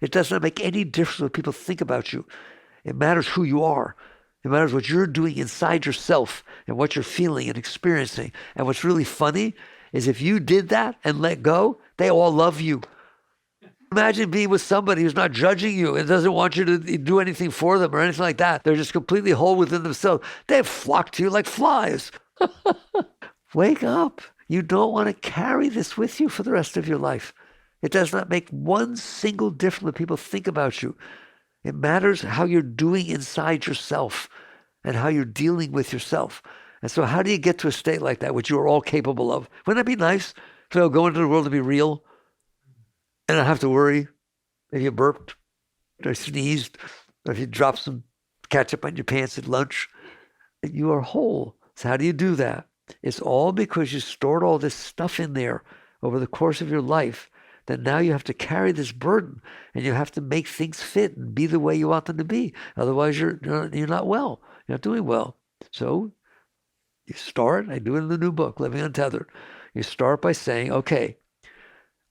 It does not make any difference what people think about you. It matters who you are. It matters what you're doing inside yourself and what you're feeling and experiencing. And what's really funny is if you did that and let go, they all love you. Imagine being with somebody who's not judging you and doesn't want you to do anything for them or anything like that. They're just completely whole within themselves. They flock to you like flies. Wake up. You don't want to carry this with you for the rest of your life. It does not make one single difference what people think about you. It matters how you're doing inside yourself and how you're dealing with yourself. And so how do you get to a state like that, which you are all capable of? Wouldn't that be nice? So I'll go into the world to be real and not have to worry if you burped or sneezed or if you dropped some ketchup on your pants at lunch. You are whole. So how do you do that? It's all because you stored all this stuff in there over the course of your life that now you have to carry this burden and you have to make things fit and be the way you want them to be. Otherwise, you're not well. You're not doing well. So you start, I do it in the new book, Living Untethered. You start by saying, okay,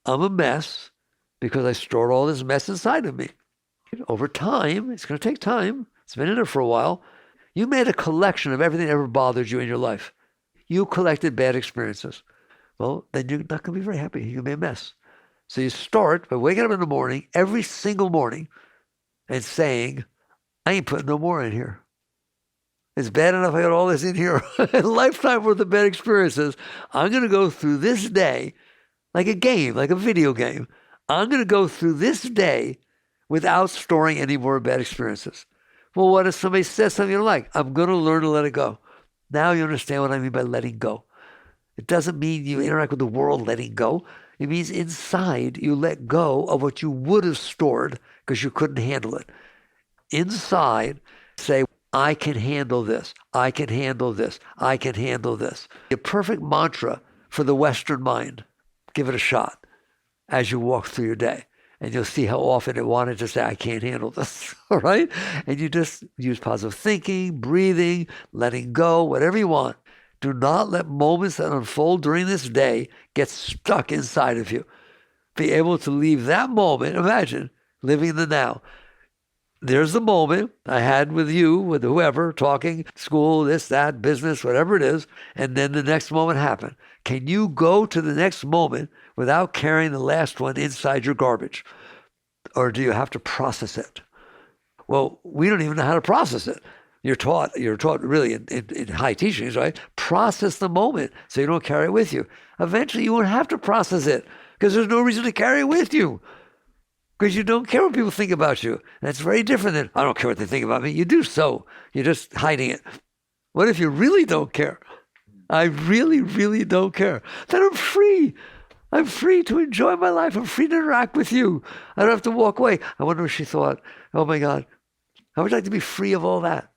I'm a mess because I stored all this mess inside of me. Over time, it's going to take time. It's been in there for a while. You made a collection of everything that ever bothered you in your life. You collected bad experiences. Well, then you're not going to be very happy. You're going to be a mess. So you start by waking up in the morning, every single morning, and saying, I ain't putting no more in here. It's bad enough I got all this in here. A lifetime worth of bad experiences. I'm going to go through this day like a game, like a video game. I'm going to go through this day without storing any more bad experiences. Well, what if somebody says something you don't like? I'm going to learn to let it go. Now you understand what I mean by letting go. It doesn't mean you interact with the world letting go. It means inside you let go of what you would have stored because you couldn't handle it. Inside, say, I can handle this. I can handle this. I can handle this. A perfect mantra for the Western mind. Give it a shot as you walk through your day. And you'll see how often it wanted to say, I can't handle this, all right? And you just use positive thinking, breathing, letting go, whatever you want. Do not let moments that unfold during this day get stuck inside of you. Be able to leave that moment, imagine, living in the now. There's the moment I had with you, with whoever, talking, school, this, that, business, whatever it is, and then the next moment happened. Can you go to the next moment without carrying the last one inside your garbage? Or do you have to process it? Well, we don't even know how to process it. You're taught really in high teachings, right? Process the moment so you don't carry it with you. Eventually, you won't have to process it because there's no reason to carry it with you because you don't care what people think about you. That's very different than, I don't care what they think about me. You do so. You're just hiding it. What if you really don't care? I really, really don't care. Then I'm free. I'm free to enjoy my life. I'm free to interact with you. I don't have to walk away. I wonder if she thought, oh my God, I would like to be free of all that.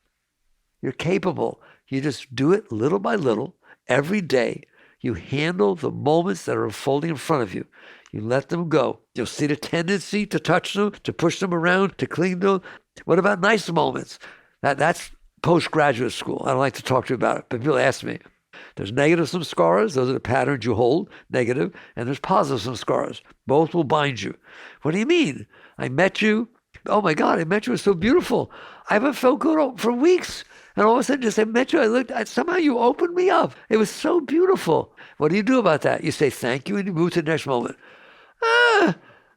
You're capable. You just do it little by little, every day. You handle the moments that are unfolding in front of you. You let them go. You'll see the tendency to touch them, to push them around, to cling to them. What about nice moments? That's postgraduate school. I don't like to talk to you about it, but people ask me. There's negative some scars. Those are the patterns you hold, negative. And there's positive some scars. Both will bind you. What do you mean? I met you. Oh my God, I met you. It was so beautiful. I haven't felt good for weeks. And all of a sudden, just I met you, somehow you opened me up. It was so beautiful. What do you do about that? You say thank you and you move to the next moment. No,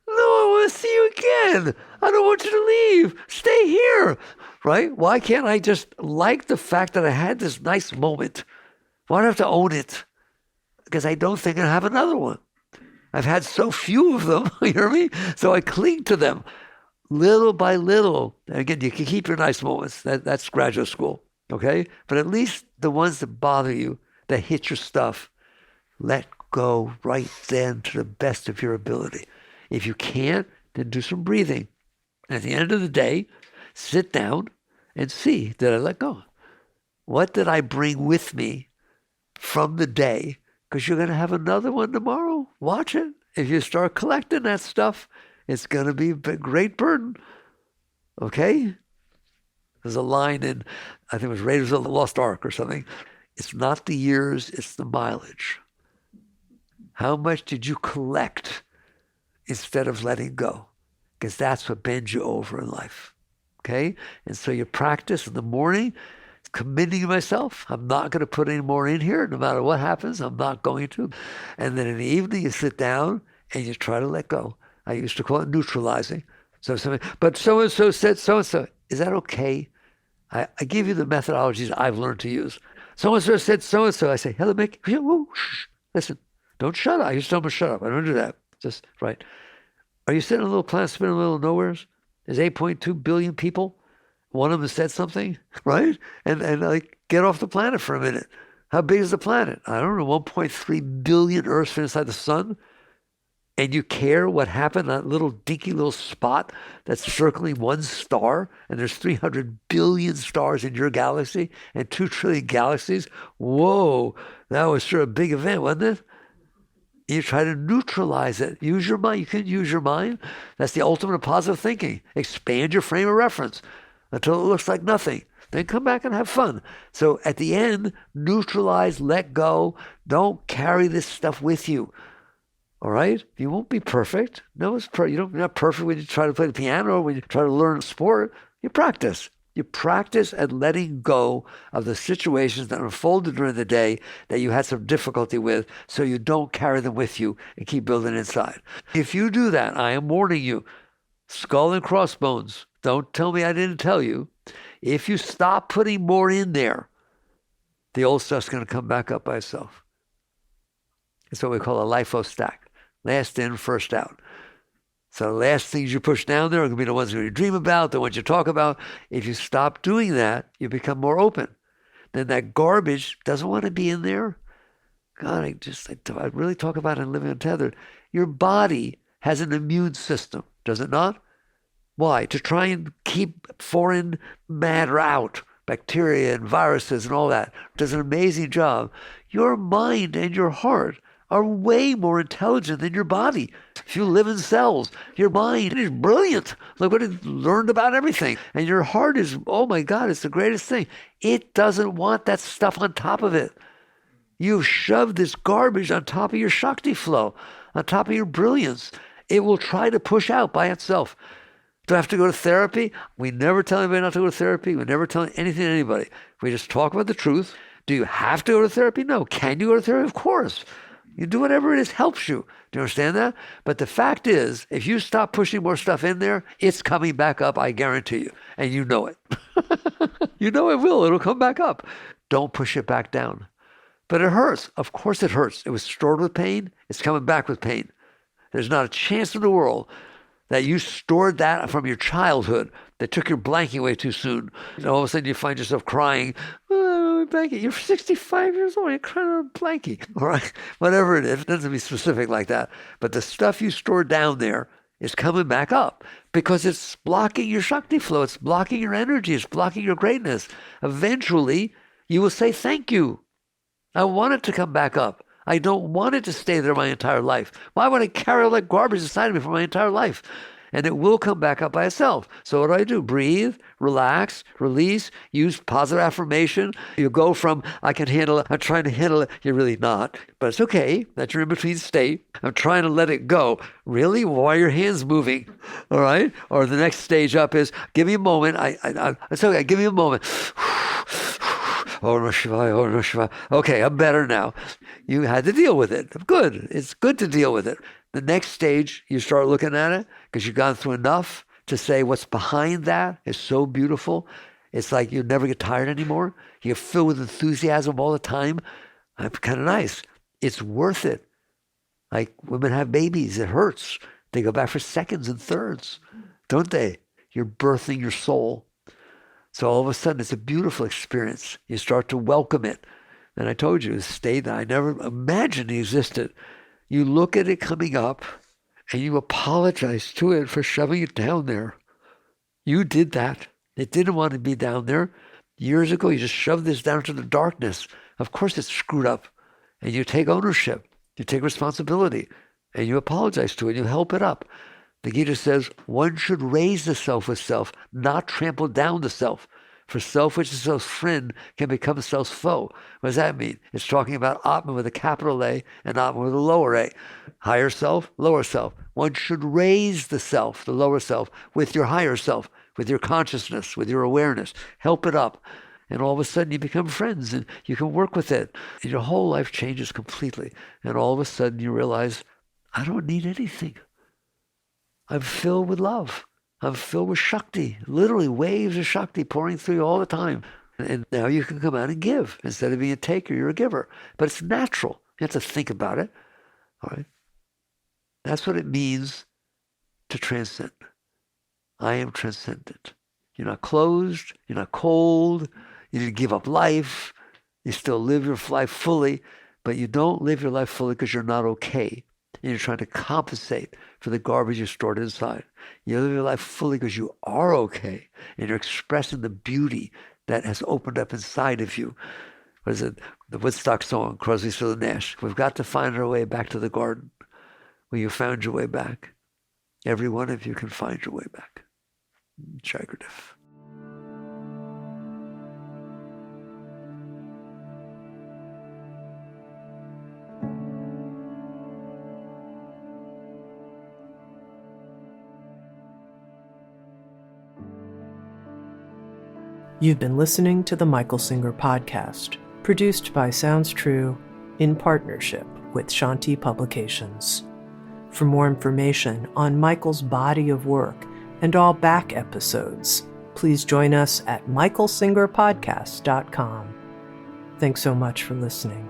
I want to see you again. I don't want you to leave. Stay here, right? Why can't I just like the fact that I had this nice moment? Why do I have to own it? Because I don't think I'll have another one. I've had so few of them, you hear me? So I cling to them little by little. And again, you can keep your nice moments. That's graduate school, okay? But at least the ones that bother you, that hit your stuff, let go right then to the best of your ability. If you can't, then do some breathing. And at the end of the day, sit down and see, did I let go? What did I bring with me from the day? Because you're going to have another one tomorrow. Watch it. If you start collecting that stuff, it's going to be a great burden. Okay? There's a line in, I think it was Raiders of the Lost Ark or something. It's not the years, it's the mileage. How much did you collect instead of letting go? Because that's what bends you over in life. Okay? And so you practice in the morning, committing myself. I'm not going to put any more in here. No matter what happens, I'm not going to. And then in the evening, you sit down and you try to let go. I used to call it neutralizing. But so-and-so said so-and-so. Is that okay? I give you the methodologies I've learned to use. So-and-so said so-and-so. I say, hello, Mick. Shh. Listen, don't shut up. I used to tell them to shut up. I don't do that. Just, right. Are you sitting in a little planet spinning in the middle of nowheres? There's 8.2 billion people. One of them said something, right? And like, get off the planet for a minute. How big is the planet? I don't know, 1.3 billion Earths fit inside the sun. And you care what happened, that little dinky little spot that's circling one star, and there's 300 billion stars in your galaxy and 2 trillion galaxies. Whoa, that was sure a big event, wasn't it? You try to neutralize it. Use your mind. You can use your mind. That's the ultimate of positive thinking. Expand your frame of reference until it looks like nothing. Then come back and have fun. So at the end, neutralize, let go. Don't carry this stuff with you. All right? You won't be perfect. No, you're not perfect when you try to play the piano or when you try to learn a sport. You practice. You practice at letting go of the situations that unfolded during the day that you had some difficulty with, so you don't carry them with you and keep building inside. If you do that, I am warning you, skull and crossbones, don't tell me I didn't tell you. If you stop putting more in there, the old stuff's going to come back up by itself. It's what we call a LIFO stack. Last in, first out. So the last things you push down there are going to be the ones you dream about, the ones you talk about. If you stop doing that, you become more open. Then that garbage doesn't want to be in there. God, I really talk about it in Living Untethered. Your body has an immune system, does it not? Why? To try and keep foreign matter out, bacteria and viruses and all that. It does an amazing job. Your mind and your heart are way more intelligent than your body. If you live in cells, your mind is brilliant. Look what it learned about everything. And your heart is, oh my God, it's the greatest thing. It doesn't want that stuff on top of it. You've shoved this garbage on top of your Shakti flow, on top of your brilliance. It will try to push out by itself. Do I have to go to therapy? We never tell anybody not to go to therapy. We never tell anything to anybody. We just talk about the truth. Do you have to go to therapy? No. Can you go to therapy? Of course. You do whatever it is helps you. Do you understand that? But the fact is, if you stop pushing more stuff in there, it's coming back up, I guarantee you. And you know it. You know it will. It'll come back up. Don't push it back down. But it hurts. Of course it hurts. It was stored with pain. It's coming back with pain. There's not a chance in the world that you stored that from your childhood, that took your blankie away too soon. And all of a sudden you find yourself crying, oh, blankie. You're 65 years old, you're crying on a blankie. All right, whatever it is. It doesn't be specific like that. But the stuff you stored down there is coming back up because it's blocking your Shakti flow. It's blocking your energy. It's blocking your greatness. Eventually, you will say, thank you. I want it to come back up. I don't want it to stay there my entire life. Why would I carry all that garbage inside of me for my entire life? And it will come back up by itself. So what do? Breathe, relax, release, use positive affirmation. You go from, I can handle it, I'm trying to handle it. You're really not, but it's okay. That's your in-between state. I'm trying to let it go. Really? Why are your hands moving? All right? Or the next stage up is, give me a moment. It's okay, give me a moment. Oh, Namo Shivaya, oh, Namo Shivaya. Okay, I'm better now. You had to deal with it. Good. It's good to deal with it. The next stage, you start looking at it because you've gone through enough to say what's behind that is so beautiful. It's like you never get tired anymore. You get filled with enthusiasm all the time. That's kind of nice. It's worth it. Like women have babies. It hurts. They go back for seconds and thirds, don't they? You're birthing your soul. So all of a sudden, it's a beautiful experience. You start to welcome it. And I told you, a state that I never imagined existed. You look at it coming up, and you apologize to it for shoving it down there. You did that. It didn't want to be down there. Years ago, you just shoved this down to the darkness. Of course, it's screwed up. And you take ownership. You take responsibility. And you apologize to it. You help it up. The Gita says, one should raise the self with self, not trample down the self. For self, which is self's friend, can become self's foe. What does that mean? It's talking about Atman with a capital A and Atman with a lower A. Higher self, lower self. One should raise the self, the lower self, with your higher self, with your consciousness, with your awareness. Help it up. And all of a sudden you become friends and you can work with it. And your whole life changes completely. And all of a sudden you realize, I don't need anything. I'm filled with love. I'm filled with Shakti, literally waves of Shakti pouring through you all the time. And now you can come out and give. Instead of being a taker, you're a giver. But it's natural. You have to think about it. All right? That's what it means to transcend. I am transcendent. You're not closed. You're not cold. You didn't give up life. You still live your life fully, but you don't live your life fully because you're not okay. And you're trying to compensate for the garbage you stored inside. You live your life fully because you are okay, and you're expressing the beauty that has opened up inside of you. What is it? The Woodstock song, Crosby, Stills, and Nash. We've got to find our way back to the garden. Well, you found your way back. Every one of you can find your way back. Chagratif. You've been listening to the Michael Singer Podcast, produced by Sounds True in partnership with Shanti Publications. For more information on Michael's body of work and all back episodes, please join us at michaelsingerpodcast.com. Thanks so much for listening.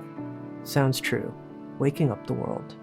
Sounds True, waking up the world.